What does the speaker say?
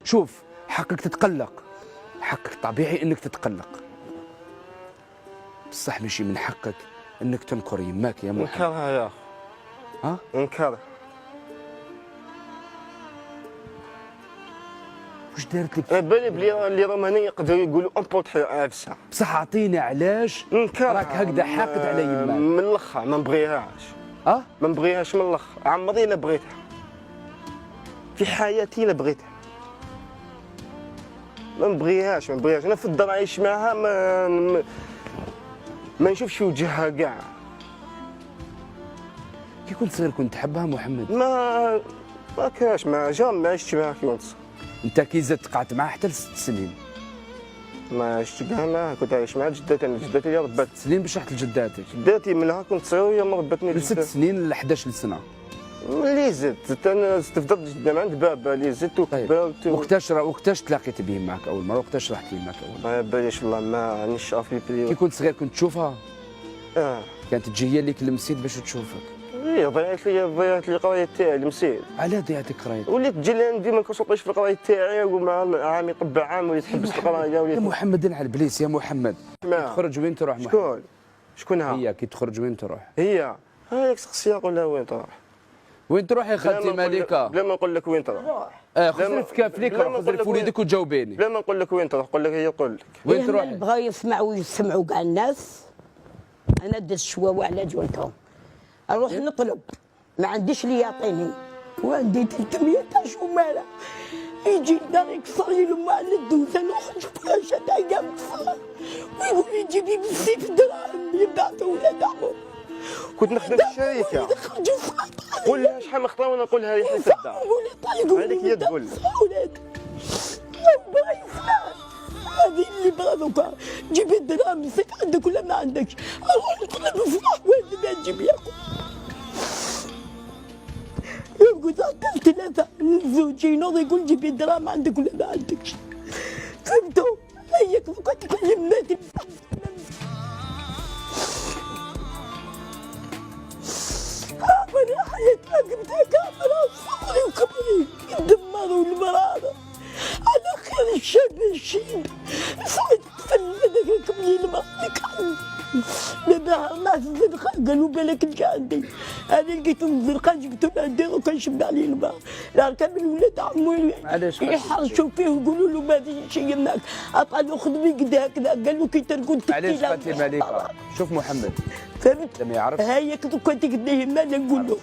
شوف حقك تتقلق، حقك طبيعي انك تتقلق، بصح ماشي من حقك انك تنكر يماك يا محمد. نكرها يا ها؟ نكرها. واش دارت لك؟ على بالي بلي اللي راهم هنا يقدروا يقولوا امبوطي عفسه. بصح عطيني علاش نكرها راك هكذا حاقد على يماك. من الاخر ما نبغيهاش. اه؟ ما نبغيهاش من الاخر، عمري لا بغيتها. في حياتي لا بغيتها. ما نبغيهاش. انا في الدار عايش معها ما نشوفش في وجهها كاع. كي كنت صغير كنت تحبها محمد؟ ما كاش ما عشتش معها كي كنت صغير. انت كي زدت قعدت معاه حتى ل6 سنين؟ ما عشت كاع معها، كنت عايش مع جداتي. انا جداتي اللي ربات. 6 سنين باش رحت لجداتك؟ جداتي منها كنت صغير وهي ما ربتني. من 6 سنين ل 11 سنه. اللي زدت انا استفدت جدا من عند بابا اللي زدت طيب. وقتاش تلاقيت به معك اول مره؟ وقتاش رحت ليه معك اول مره؟ ما باليش والله، ما عنديش شرف في كي كنت صغير كنت تشوفها؟ اه كانت تجي هي اللي كلمسيت باش تشوفك؟ ايه ضيعت لي القرايه تاعي المسيد. علاه ضيعتك قرايتك؟ وليت تجي لعندي ما كنشوطيش في القرايه تاعي، ومع عامي طبع عام وليت تحبس القرايه. يا وليت محمد على البليس يا محمد. تخرج وين تروح محمد؟ شكونها؟ هي كي تخرج وين تروح؟ هي هاك شخصيه قولها وين تروح؟ وين تروح يا خالتي مالكه؟ بلا ما نقول لك وين تروح. خذ في كافليك خذ في وليدك وجاوبيني. بلا ما نقول لك وين تروح، نقول لك هي تقول لك وين تروح. بغاو يسمعوا كاع الناس. انا درت شواوه على جولتهم، اروح نطلب ما عنديش اللي يعطيني، وعندي 300 تاع شماله. يجي لدار يكسر لي لما على الدوزه نخرج فيها شتا كاع مكسره، ويقول لي جيبي بالسيف دراهم يبعثوا ولاد عمو. كنت نخدم في الشركه. قول لها شحال من خطره وانا نقولها لي حيت الدار. هذيك هي تقول لك. هذه اللي بغا دوكا جيبي الدراهم نسيت عندك ولا ما عندكش، اروح نطلب الفرح وين ما نجيب ياكل. يقول حتى 3 زوج ينوض يقول جيبي الدراهم عندك ولا ما عندكش. فهمتوا؟ هيك دوكا تكلم ماتي. انا حياتي قبتها كامله صغري وكبري دمروا المراره على خير الشاب الشيب. صعد هذاك كملي الماء دابا ناس الزرقاء قالوا بالك انت عندي. انا لقيتهم الزرقاء جبتهم عندي وكنشب عليه الماء. راه كامل ولاد عمو يحرشوا فيه ويقولوا له ما فيش شيء معك. عطاني خدمي قد هكذا قال له كي ترقد تكتي. علاش فاتي مالكه؟ شوف محمد فهمت؟ لما يعرف هاي دوكا تقول ليه ما نقول له